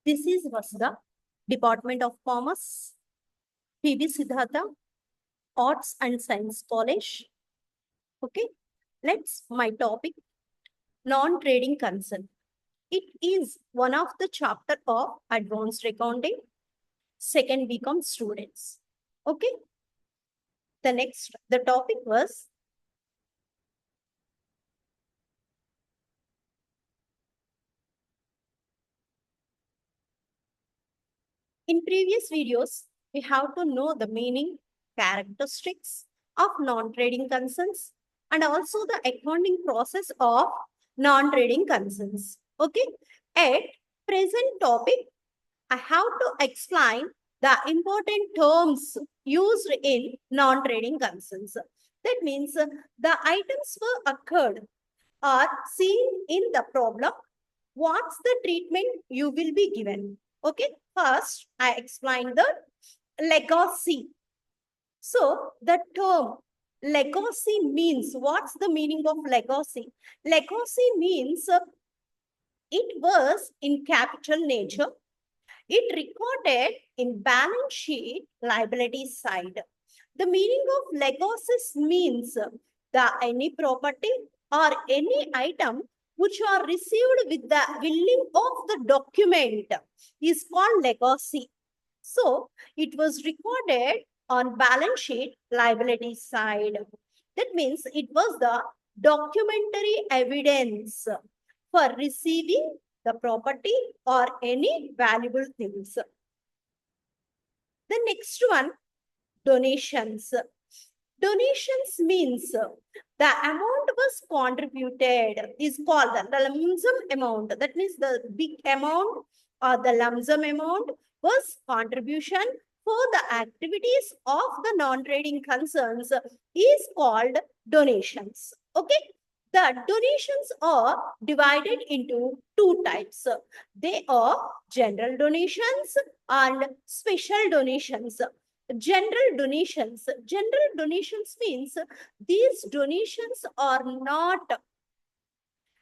This is Vasudha, Department of Commerce, PB Siddhartha, Arts and Science College. Okay, my topic, non-trading concern. It is one of the chapter of Advanced Accounting, second BCom students. Okay, the topic was in previous videos, we have to know the meaning, characteristics of non-trading concerns, and also the accounting process of non-trading concerns. Okay, at present topic, I have to explain the important terms used in non-trading concerns. That means the items were occurred are seen in the problem. What's the treatment you will be given? Okay, first I explain the legacy. So the term legacy means, what's the meaning of legacy? Legacy means it was in capital nature. It recorded in balance sheet liability side. The meaning of legacies means the any property or any item which are received with the willing of the document is called legacy. So it was recorded on balance sheet liability side. That means it was the documentary evidence for receiving the property or any valuable things. The next one, donations. Donations means the amount was contributed is called the lump sum amount. That means the big amount or the lump sum amount was contribution for the activities of the non-trading concerns is called donations. Okay. The donations are divided into two types. They are general donations and special donations. General donations. General donations means these donations are not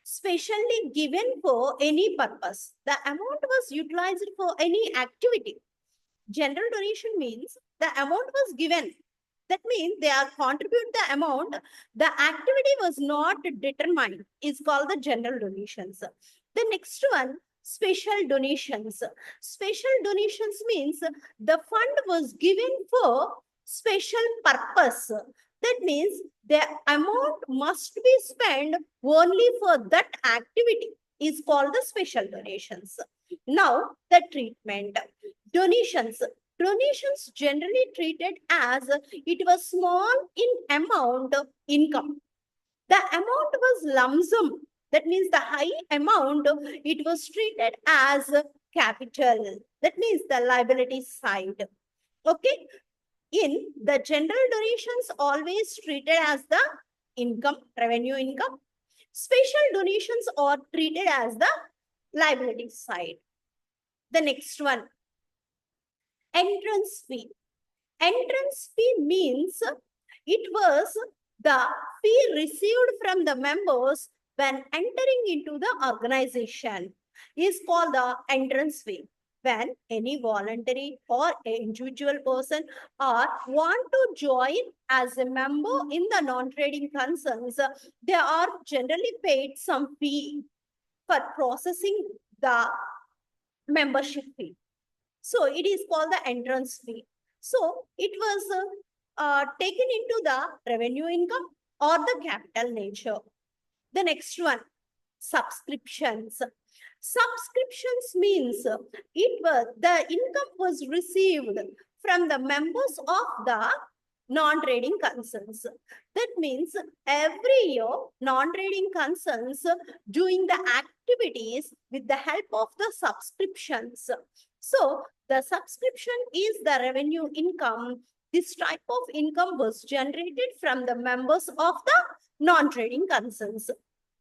specially given for any purpose. The amount was utilized for any activity. General donation means the amount was given. That means they are contribute the amount. The activity was not determined. Is called the general donations. The next one, special donations. Special donations means the fund was given for special purpose. That means the amount must be spent only for that activity is called the special donations. Now the treatment. Donations. Donations generally treated as it was small in amount income. The amount was lump sum. That means the high amount, it was treated as capital. That means the liability side. Okay. In the general donations always treated as the income, revenue income. Special donations are treated as the liability side. The next one, entrance fee. Entrance fee means it was the fee received from the members when entering into the organization is called the entrance fee. When any voluntary or individual person or want to join as a member in the non-trading concerns, they are generally paid some fee for processing the membership fee. So it is called the entrance fee. So it was taken into the revenue income or the capital nature. The next one, subscriptions. Subscriptions means the income was received from the members of the non-trading concerns. That means every year non-trading concerns doing the activities with the help of the subscriptions. So the subscription is the revenue income. This type of income was generated from the members of the non-trading concerns.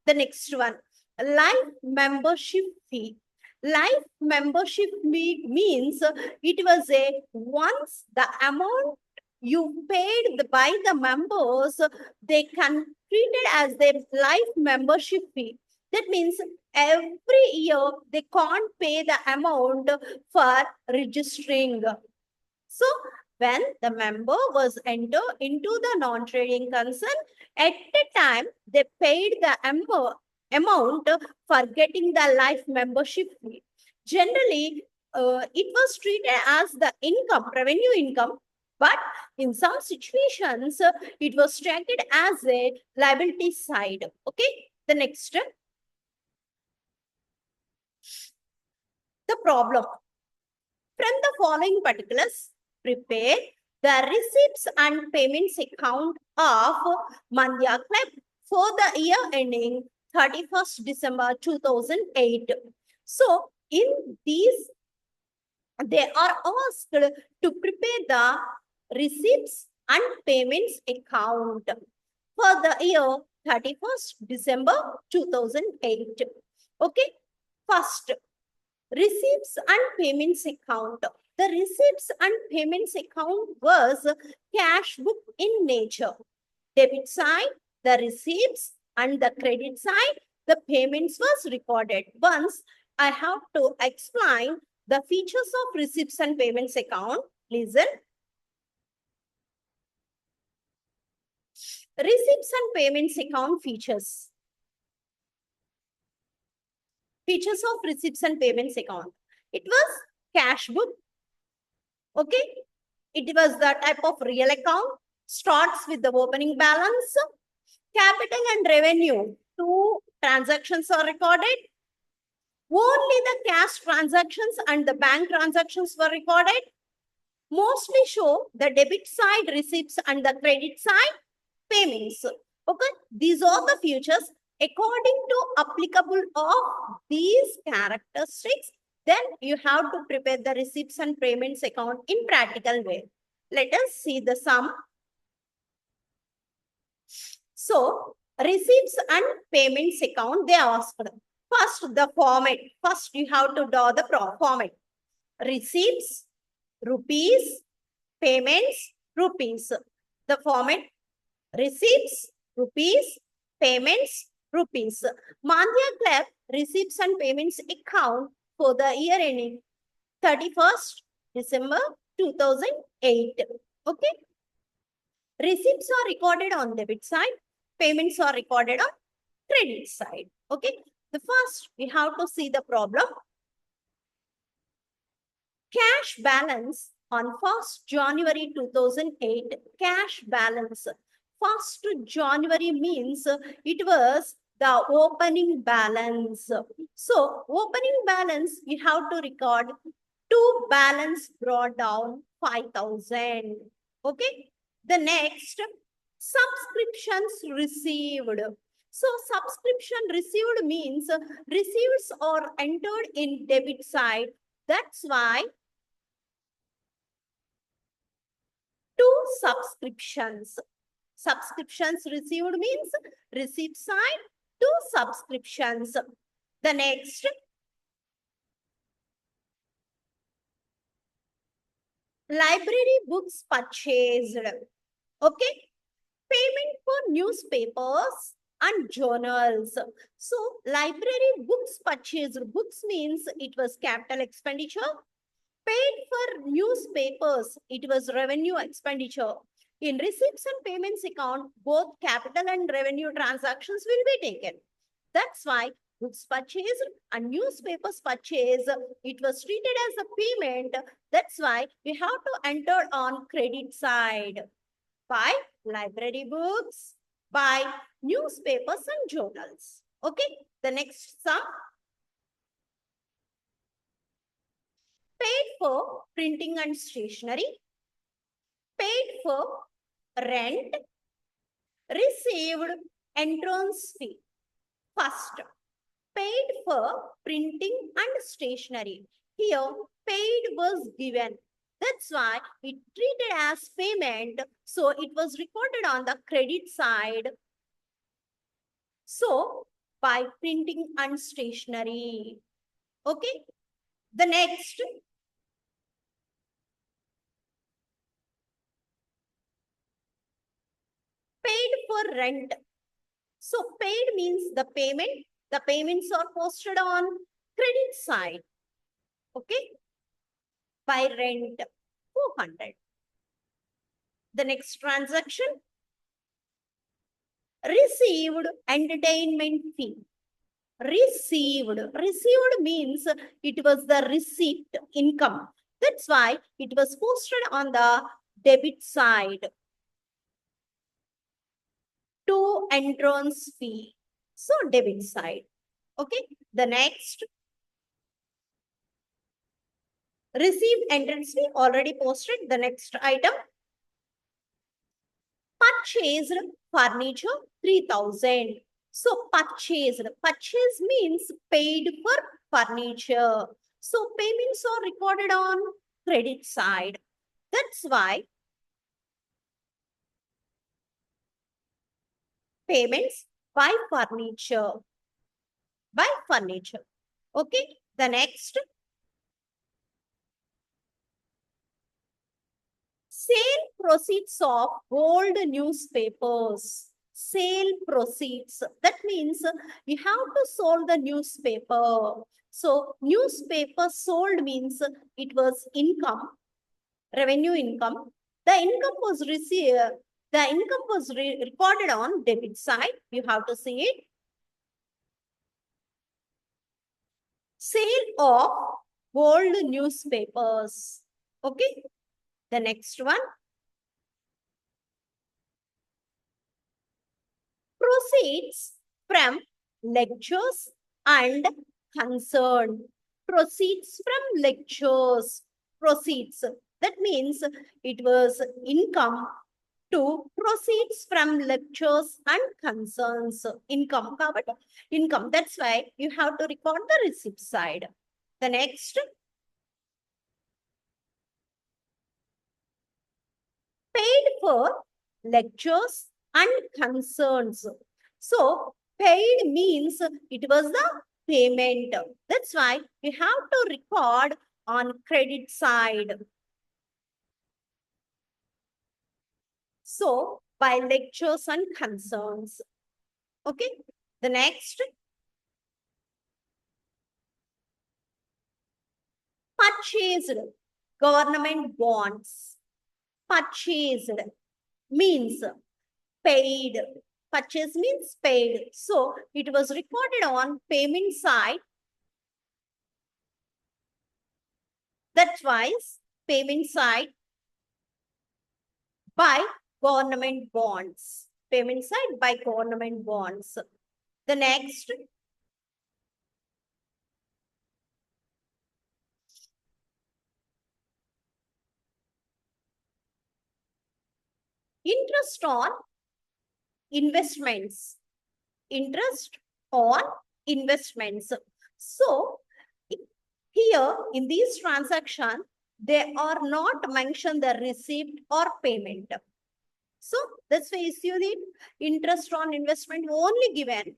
The next one, life membership fee. Life membership fee means it was a once the amount you paid by the members, they can treat it as their life membership fee. That means every year they can't pay the amount for registering. So when the member was entered into the non-trading concern, at the time they paid the amount for getting the life membership fee. Generally, it was treated as the income, revenue income, but in some situations, it was treated as a liability side. Okay, the next, the problem. From the following particulars, prepare the receipts and payments account of Mandya Club for the year ending 31st December 2008. So, in these, they are asked to prepare the receipts and payments account for the year 31st December 2008. Okay, first, receipts and payments account. The receipts and payments account was cash book in nature. Debit side, the receipts, and the credit side, the payments was recorded. Once I have to explain the features of receipts and payments account. Listen. Receipts and payments account features. Features of receipts and payments account. It was cash book. Okay. It was the type of real account. Starts with the opening balance. Capital and revenue. Two transactions are recorded. Only the cash transactions and the bank transactions were recorded. Mostly show the debit side receipts and the credit side payments. Okay, these are the features according to applicable of these characteristics. Then you have to prepare the receipts and payments account in practical way. Let us see the sum. So, receipts and payments account, they asked. First, the format. First, you have to draw the format. Receipts, rupees, payments, rupees. The format, receipts, rupees, payments, rupees. Mandya Club receipts and payments account for the year ending 31st December 2008. Okay. Receipts are recorded on debit side. Payments are recorded on credit side. Okay. The first, we have to see the problem. Cash balance on 1st January 2008. Cash balance. 1st January means it was the opening balance. So, opening balance, we have to record to balance brought down 5,000. Okay. The next, subscriptions received. So, subscription received means receipts are entered in debit side. That's why two subscriptions. Subscriptions received means receipt side, two subscriptions. The next, library books purchased. Okay. Payment for newspapers and journals. So, library books purchased. Books means it was capital expenditure. Paid for newspapers, it was revenue expenditure. In receipts and payments account, both capital and revenue transactions will be taken. That's why books purchased and newspapers purchased, it was treated as a payment. That's why we have to enter on credit side. Buy library books, buy newspapers and journals. Okay, the next sum. Paid for printing and stationery, paid for rent, received entrance fee. First, paid for printing and stationery. Here, paid was given. That's why it treated as payment. So, it was recorded on the credit side. So, by printing and stationery. Okay. The next, paid for rent. So paid means the payment. The payments are posted on credit side. Okay. By rent 400. The next transaction, received entertainment fee. Received means it was the receipt income. That's why it was posted on the debit side. To entrance fee. So debit side. Okay. The next, received entrance fee already posted. The next item, purchased furniture 3000. So purchase means paid for furniture. So payments are recorded on credit side. That's why payments by furniture. By furniture. Okay. The next, sale proceeds of old newspapers. Sale proceeds. That means you have to sold the newspaper. So newspaper sold means it was income, revenue income. The income was received. The income was recorded on debit side. You have to see it. Sale of old newspapers. Okay. The next one, proceeds from lectures and concern. Proceeds from lectures. Proceeds. That means it was income to proceeds from lectures and concerns. Income covered. Income. That's why you have to record the receipt side. The next, paid for lectures and concerns. So paid means it was the payment. That's why you have to record on credit side. So by lectures and concerns. Okay. The next, purchased government bonds. Purchased means paid. Purchase means paid. So it was recorded on payment side. That's why payment side by government bonds. Payment side by government bonds. The next, interest on investments. Interest on investments. So here in these transactions, they are not mentioned the receipt or payment. So that's why you see the interest on investment only given.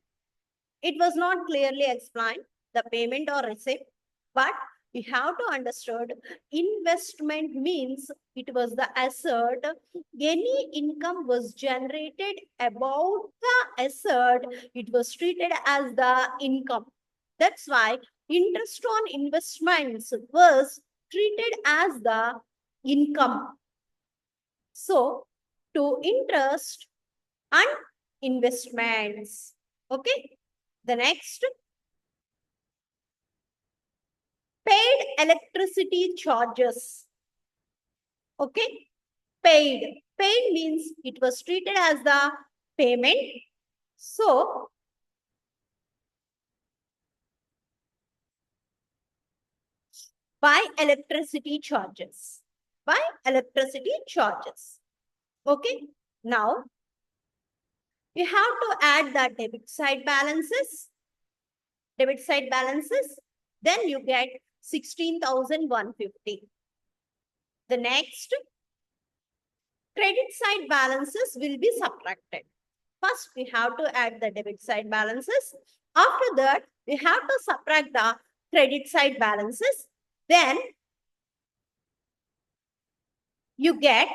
It was not clearly explained the payment or receipt, but you have to understand investment means it was the asset. Any income was generated about the asset, it was treated as the income. That's why interest on investments was treated as the income. So to interest and investments. Okay. The next, paid electricity charges. Okay. Paid. Paid means it was treated as the payment. So by electricity charges. By electricity charges. Okay. Now you have to add the debit side balances. Debit side balances. Then you get 16,150. The next, credit side balances will be subtracted. First, we have to add the debit side balances. After that, we have to subtract the credit side balances. Then you get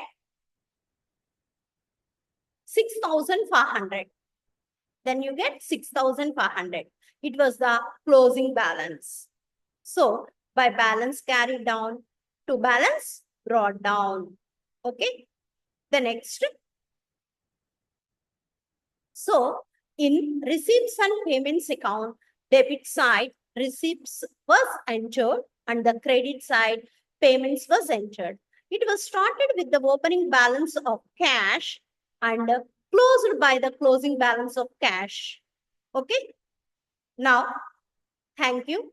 6,500. Then you get 6,500. It was the closing balance. So by balance carried down to balance brought down. Okay. The next. So in receipts and payments account, debit side receipts was entered and the credit side payments was entered. It was started with the opening balance of cash and closed by the closing balance of cash. Okay. Now, thank you.